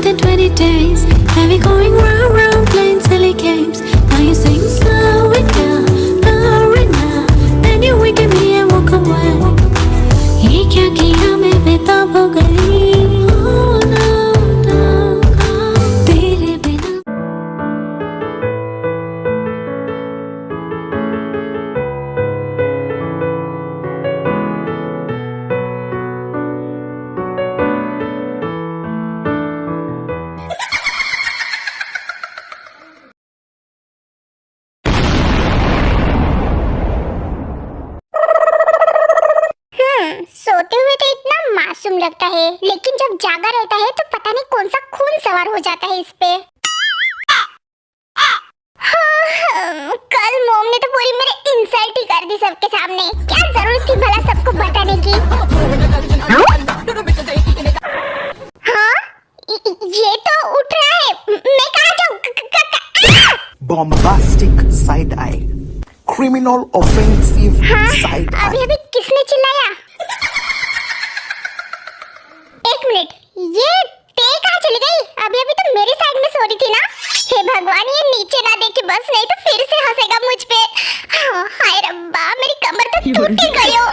than 20 days. And we going round, round, playing silly games. Now you sing, slow it down, then you wink at me and walk away. ये क्या किया मैं बेताब हो गई. Oh no, don't go. तेरे बिना सोते हुए तो इतना मासूम लगता है, लेकिन जब जागा रहता है तो पता नहीं कौन सा खून सवार हो जाता है इस पे. हाँ, कल मोम ने तो पूरी मेरी इंसल्ट ही कर दी सबके सामने. क्या जरूरत थी भला सबको बताने की. हाँ, ये तो उठ रहा है. मैं कहाँ जाऊँ? Bombastic side eye. Criminal offensive side eye. अभी किसने चिल्लाया? एक मिनट, ये ते कहाँ चली गई? अभी तो मेरी साइड में सो रही थी ना. हे भगवान, ये नीचे ना देखे बस, नहीं तो फिर से हंसेगा मुझ पे. हाय रब्बा, मेरी कमर तो टूट ही गई हो.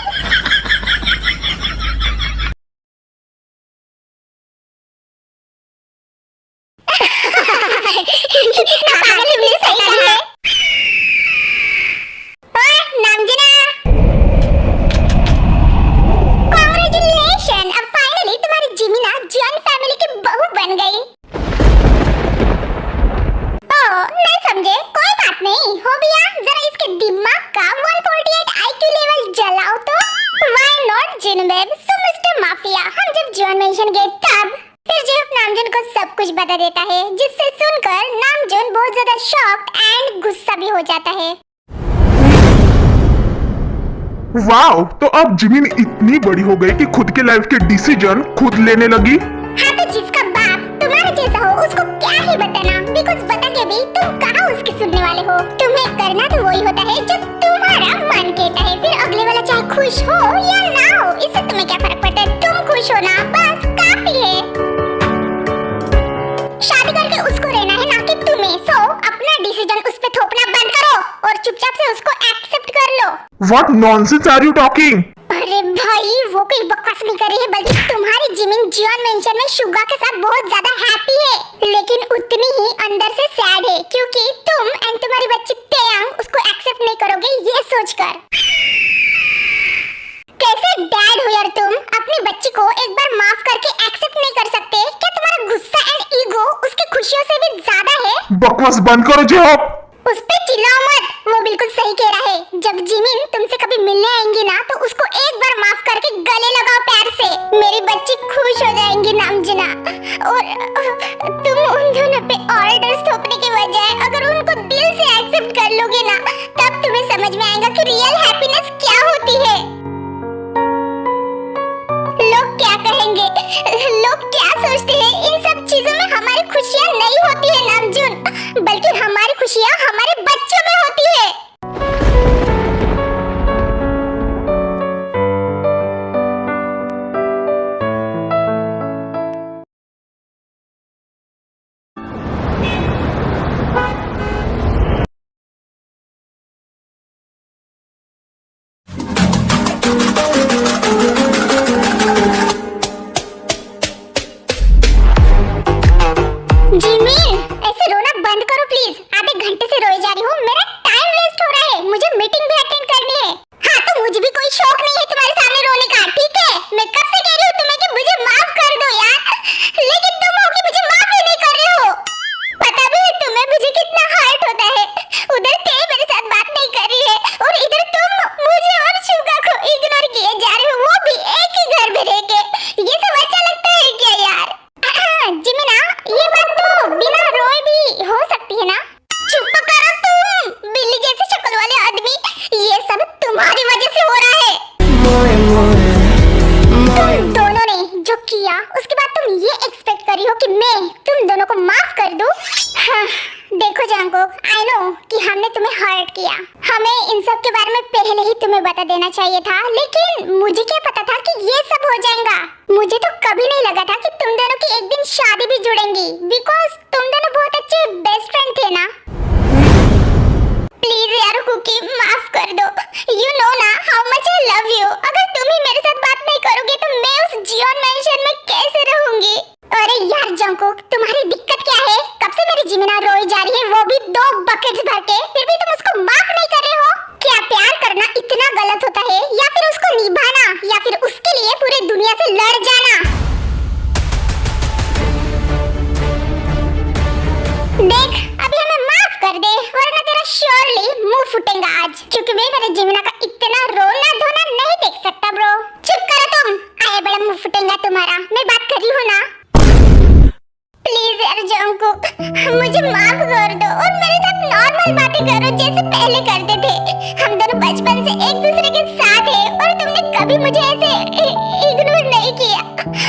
सब कुछ बता देता है, जिससे सुनकर नामजोन बहुत ज्यादा शॉक्ड एंड गुस्सा भी हो जाता है. वाओ, तो अब जिमिन इतनी बड़ी हो गई कि खुद के लाइफ के डिसीजन खुद लेने लगी. हाँ, तो जिसका बाप तुम्हारे जैसा हो उसको क्या ही बताना, बिकॉज़ बता के भी तुम कहाँ उसकी सुनने वाले हो. तुम्हें करना तो वही होता है जो तुम्हारा मन कहता है. फिर अगले वाला चाहे खुश हो या ना हो, इससे तुम्हें क्या फर्क पड़ता है. तुम खुश हो ना, बस काफी है. शादी करके उसको रहना है, ना कि तुम्हें. सो अपना डिसीजन उस पे थोपना बंद करो और चुपचाप से उसको एक्सेप्ट कर लो. What nonsense are you talking? अरे भाई, वो कोई बकवास नहीं कर रही है, बल्कि तुम्हारी जिमिन जियोन मेंशन में शुगा के साथ बहुत ज्यादा हैप्पी है, लेकिन उतनी ही अंदर से सैड है, क्योंकि तुम एंड तुम्हारी बच्ची तेयांग उसको एक्सेप्ट नहीं करोगे ये सोचकर. कैसे डैड हो यार तुम? अपनी बच्ची को एक बार माफ करके एक्सेप्ट नहीं कर सकते? क्या तुम्हारा गुस्सा एंड ईगो उसकी खुशियों से भी ज्यादा है? बकवास बंद करो जेहॉप. उस पे चिल्लाओ मत, वो बिल्कुल सही कह रहा है. जब जिमिन तुमसे कभी मिलने आएंगी ना, तो उसको एक बार माफ करके गले लगाओ प्यार से. मेरी बच्ची खुश हो जाएंगी नामजना. और तुम उन दोनों पे ऑर्डर्स थोपने के बजाय अगर उनको दिल से एक्सेप्ट कर लोगे ना, तब तुम्हें समझ में आएगा कि रियल हैप्पीनेस क्या होती है. लोग क्या कहेंगे, लोग क्या सोचते हैं, इन सब चीजों में हमारी खुशियाँ नहीं होती है नामजून, बल्कि हमारी खुशियाँ हमारे बच्चों में होती है. जिमिन, ऐसे रोना बंद करो प्लीज. आधे घंटे से रोए जा रही हो, मेरा टाइम वेस्ट हो रहा है. मुझे मीटिंग भी अटेंड करनी है. हाँ, तो मुझे भी कोई शौक नहीं है तुम्हारे सामने रोने का, ठीक है? मैं कब से कह रही हूँ तुम्हें कि मुझे माफ कर दो यार, लेकिन तुम हो कि मुझे माफ ही नहीं कर रहे हो. पता भी है तुम्हें मुझे कितना हर्ट होता है. उधर ते मेरे साथ बात नहीं कर रही है और इधर तुम मुझे और शुगा को इग्नोर किए जा रहे हो, वो भी एक ही घर में रह के. ये सब अच्छा लगता है क्या यार? जिमिना, ये बात तो बिना रोए भी हो सकती है ना? चुप करो तुम, बिल्ली जैसे शक्ल वाले आदमी. ये सब तुम्हारी वजह से हो रहा है. तुम दोनों ने जो किया, उसके बाद तुम ये एक्सपेक्ट कर रही हो कि मैं तुम दोनों को माफ कर दूं? हाँ, देखो जंगकोक, आई नो कि हमने तुम्हें हर्ट किया. हमें इन सब के बारे में पहले ही तुम्हें बता देना चाहिए था, लेकिन मुझे क्या पता था कि ये सब हो जाएगा. मुझे तो कभी नहीं लगा था कि तुम दोनों की एक दिन लेकिन शादी भी जुड़ेंगी बिकॉज तुम दोनों बहुत अच्छे बेस्ट फ्रेंड थे ना। प्लीज यार कुकी माफ कर दो। यू नो ना how much I love you. अगर तुम ही मेरे साथ बात नहीं करोगे तो मैं उस जियोन मेंशन में कैसे रहूंगी। अरे यार जंकुक तुम्हारी दिक्कत क्या है? कब से मेरी जिमिना रोई जा रही है, वो भी 2 बकेट्स भर के, फिर भी तुम उसको माफ नहीं कर रहे हो। क्या प्यार करना इतना गलत होता है, या फिर उसको निभाना, या फिर उसके लिए पूरी दुनिया से लड़ जाना? देख अभी हमें माफ कर दे वरना तेरा श्योरली मुंह फूटेगा आज, क्योंकि मैं मेरे जिमिना का इतना रोना धोना नहीं देख सकता ब्रो। चुप करो तुम, आए बड़ा मुंह फूटेगा तुम्हारा। मैं बात कर रही हूँ ना। प्लीज यार जंकुक मुझे माफ कर दो और मेरे साथ नॉर्मल बातें करो जैसे पहले करते थे। हम दोनों बचपन से एक दूसरे के साथ हैं और तुमने कभी मुझे ऐसे इग्नोर नहीं किया,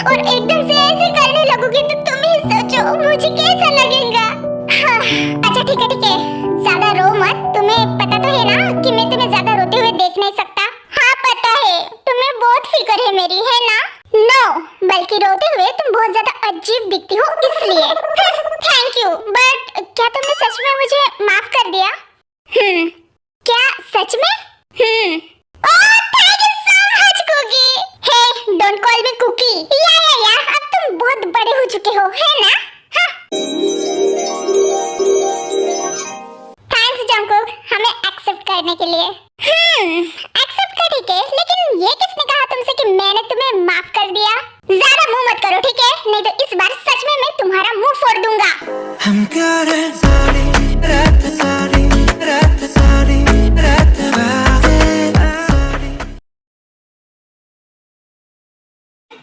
और एकदम से ऐसे करने लगोगे तो तुम ही सोचो मुझे कैसा लगेगा। हाँ, अच्छा ठीक है ज्यादा रो मत। तुम्हें पता तो है ना कि मैं तुम्हें ज्यादा रोते हुए देख नहीं सकता। हाँ पता है, तुम्हें बहुत फिक्र है मेरी, है ना? नो, बल्कि रोते हुए तुम बहुत ज्यादा अजीब दिखती हो इसलिए। थैंक यू, बट क्या तुमने सच में मुझे माफ कर दिया? क्या सच में? Oh thank you so much cookie. Hey don't call me cookie. या अब तुम बहुत बड़े हो चुके हो, है ना? थैंक्स जंकुक हमें एक्सेप्ट करने के लिए। एक्सेप्ट कर ठीक है, लेकिन ये किसने कहा तुमसे कि मैंने तुम्हें माफ कर दिया? ज्यादा मुंह मत करो ठीक है, नहीं तो इस बार सच में मैं तुम्हारा मुंह फोड़ दूंगा।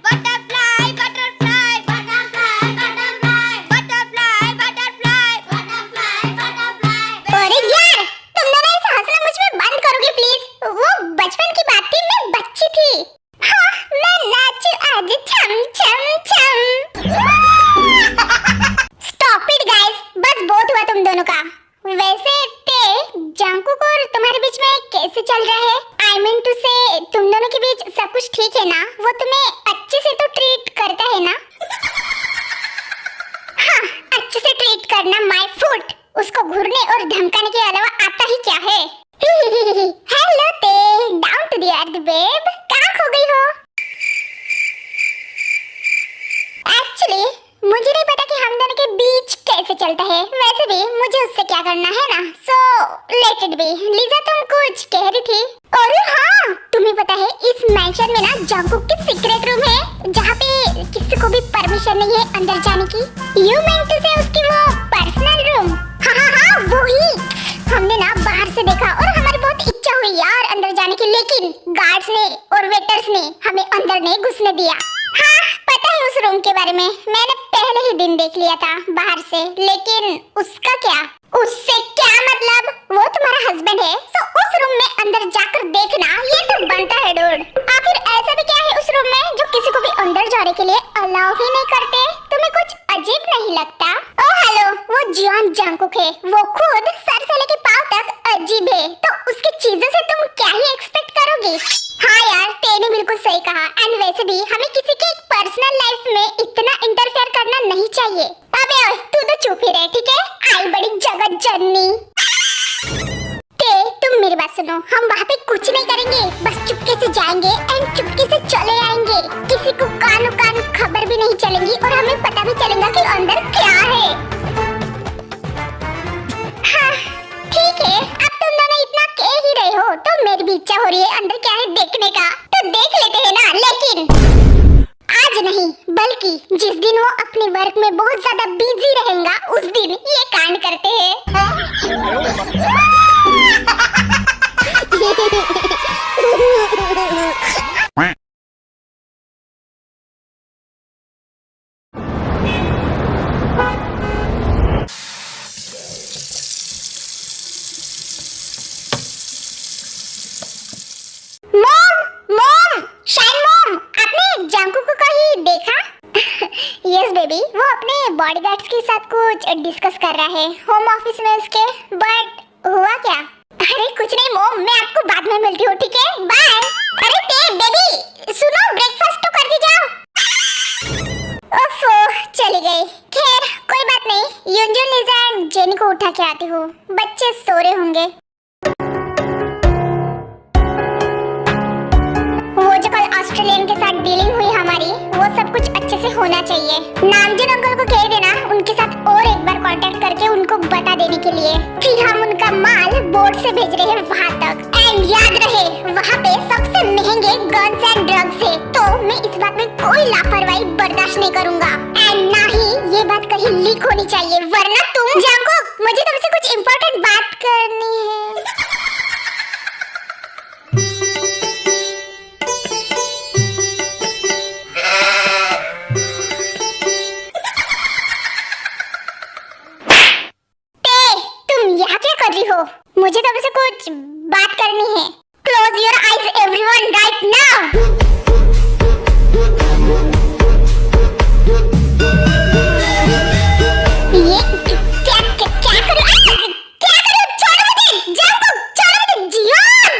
Butterfly, butterfly, butterfly, butterfly, butterfly, butterfly, butterfly, butterfly. अरे यार तुम दोनों ऐसे हंसना मुझ में बंद करोगे प्लीज? वो बचपन की बात थी, मैं बच्ची थी। हाँ, मैं नाचूं आज छम छम छम। स्टॉप इट गाइस, बस बहुत हुआ तुम दोनों का। वैसे जंकुक और तुम्हारे बीच में कैसे चल रहा है? आई मीन टू से तुम दोनों के बीच सब कुछ ठीक है ना? वो तुम्हें अच्छे से तो ट्रीट करता है ना? हाँ, अच्छे से ट्रीट करना माय फुट। उसको घूरने और धमकाने के अलावा आता ही क्या है? हेलो ते, down to the earth babe, कहाँ खो गई हो? एक्चुअली मुझे नहीं पता कि हम दोनों के बीच कैसे चलता है। वैसे भी मुझे उससे क्या करना है ना, so let it be. Lisa तुम कुछ कह रही थी? और हाँ, तुम्हें पता है इस मैंशन में ना जंकुक की सीक्रेट रूम है जहाँ पे किसी को भी परमिशन नहीं है अंदर जाने की। यू मीन टू से उसकी वो पर्सनल रूम? हाँ वही। हमने ना बाहर से देखा और हमारी बहुत इच्छा हुई यार अंदर जाने की, लेकिन गार्ड्स ने और वेटर्स ने हमें अंदर नहीं घुसने दिया। हाँ पता है उस रूम के बारे में, मैंने पहले ही दिन देख लिया था बाहर से। लेकिन उसका क्या? उससे क्या मतलब? वो तुम्हारा हस्बैंड है, तो उस रूम में अंदर जाकर देखना ये तो बनता है डूड। आखिर ऐसा भी क्या है उस रूम में जो किसी को भी अंदर जाने के लिए अलाउ ही नहीं करते? तुम्हें कुछ अजीब नहीं लगता? ओह हेलो, वो जियोन जंकुक है, वो खुद सर से लेके पांव तक अजीब है, तो उसकी चीजों से तुम क्या ही एक्सपेक्ट करोगे? हाँ यार तेने बिल्कुल सही कहा। एंड वैसे भी हमें किसी के पर्सनल लाइफ में इतना इंटरफेयर करना नहीं चाहिए। अबे ओए तू तो चुप ही रह ठीक है, आई बड़ी जगत जननी। तुम मेरी बात सुनो, हम वहाँ पे कुछ नहीं करेंगे, बस चुपके से जाएंगे एंड चुपके से चले आएंगे। किसी को कानो कान खबर भी नहीं चलेगी और हमें पता भी चलेगा कि अंदर क्या है। हाँ ठीक है, अब तुम दोनों इतना कह ही रहे हो तो मेरी भी इच्छा हो रही है अंदर क्या है देखने का, तो देख लेते हैं ना। लेकिन आज नहीं, बल्कि जिस दिन वो अपने वर्क में बहुत ज्यादा बिजी रहेगा उस दिन ये कांड करते हैं। यस बेबी, वो अपने बॉडीगार्ड्स के साथ कुछ डिस्कस कर रहा है होम ऑफिस में उसके। बट हुआ क्या? अरे कुछ नहीं मॉम, मैं आपको बाद में मिलती हूँ ठीक है, बाय। अरे ते बेबी सुनो, ब्रेकफास्ट तो कर दी जाओ। ओफो चली गई। खैर कोई बात नहीं, युंजुन लीजा एंड जेनी को उठा के आती हूँ, बच्चे सो रहे होंगे। वो जो कल ऑस्ट्रेलियन के साथ डीलिंग हुई हमारी, वो सब कुछ अच्छे से होना चाहिए। नामजन अंकल को कह देना उनके साथ और एक बार कांटेक्ट करके उनको बता देने के लिए, फिर हम उनका माल बोट से भेज रहे हैं वहाँ तक। एंड याद रहे, वहाँ पे सबसे महंगे गन्स एंड ड्रग्स है, तो मैं इस बात में कोई लापरवाही बर्दाश्त नहीं करूँगा। एंड ना ही ये बात कहीं लीक होनी चाहिए, वरना तुम जंगकुक, मुझे तुमसे कुछ इम्पोर्टेंट बात करनी है। हो, मुझे तुमसे कुछ बात करनी है। Close your eyes everyone right now. ये क्या करो? छोड़ो मुझे, जंगकुक, छोड़ो मुझे, जियोन।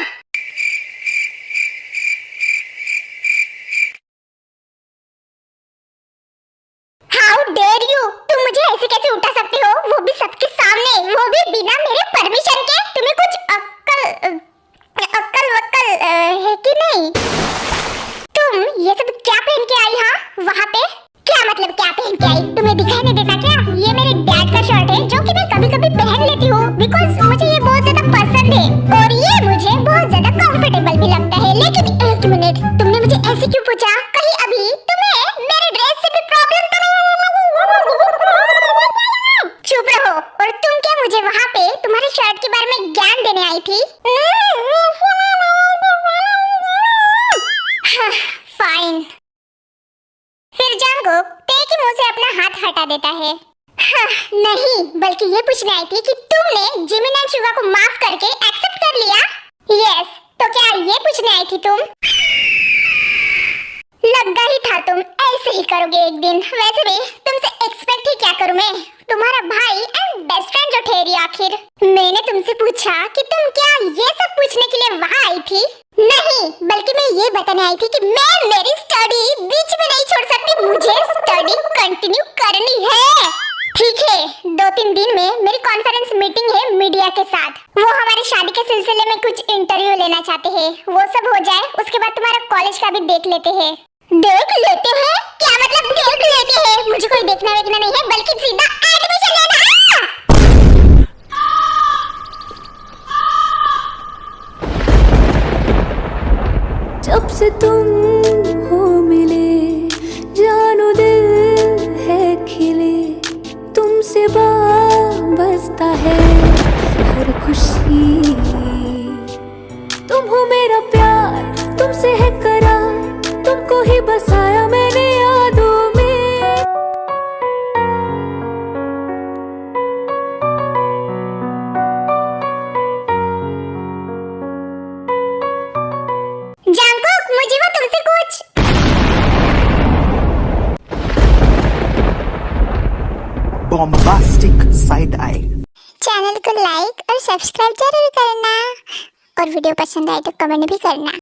हाउ डेयर यू, तुम मुझे ऐसे कैसे उठा सकते हो, वो भी सबके सामने, वो भी बिना मेरे परमिशन के? तुम्हें कुछ अक्ल वक्ल है कि नहीं? तुम ये सब क्या पहन के आई? हाँ वहाँ पे क्या मतलब क्या पहन के आई? तुम्हें दिखाई नहीं देता क्या? ये मेरे डैड का शर्ट है जो कि मैं कभी कभी पहन लेती हूँ, बिकॉज मुझे ये बहुत ज्यादा पसंद है और ये मुझे बहुत ज्यादा कंफर्टेबल भी लगता है। लेकिन एक मिनट, तुमने मुझे ऐसे क्यों पूछा? कहीं अभी तुम्हें मेरे ड्रेस से भी प्रॉब्लम तो नहीं? चुप रहो। और तुम क्या मुझे वहाँ पे तुम्हारे शर्ट के बारे में ज्ञान देने आई थी? फाइन। फिर जंगकुक तेरे मुंह से अपना हाथ हटा देता है। नहीं, बल्कि ये पूछने आई थी कि तुमने जिमिन एंड शुगा को माफ करके एक्सेप्ट कर लिया? यस, तो क्या ये पूछने आई थी तुम? लगा ही था तुम ऐसे ही करोगे एक दिन। वैसे भी तुमसे एक्सपेक्ट ही क्या करूं मैं, तुम्हारा भाई एंड बेस्ट फ्रेंड जो ठहरी आखिर। मैंने तुमसे पूछा कि तुम क्या ये सब पूछने के लिए वहाँ आई थी? नहीं, बल्कि मैं ये बताने आई थी कि मैं मेरी स्टडी बीच में नहीं छोड़ सकती, मुझे स्टडी कंटिन्यू करनी है। ठीक है, 2-3 दिन में मेरी कॉन्फ्रेंस मीटिंग है मीडिया के साथ। वो हमारी शादी के सिलसिले में कुछ इंटरव्यू लेना चाहते हैं। वो सब हो जाए उसके बाद तुम्हारा कॉलेज का भी देख लेते हैं। देख लेते हैं? क्या मतलब देख लेते हैं? मुझे कोई देखना वेखना नहीं है, बल्कि सीधा एडमिशन लेना है। जब से तुम हो मिले, जानो दिल है खिले, तुमसे बसता है हर खुशी। तुम हो मेरा प्यार, तुमसे है करार, तुमको ही बसाया मैंने यादों में। जंगकुक, मुझे वो तुमसे कुछ bombastic side eye. चैनल को लाइक और सब्सक्राइब जरूर करना, और वीडियो पसंद आए तो कमेंट भी करना।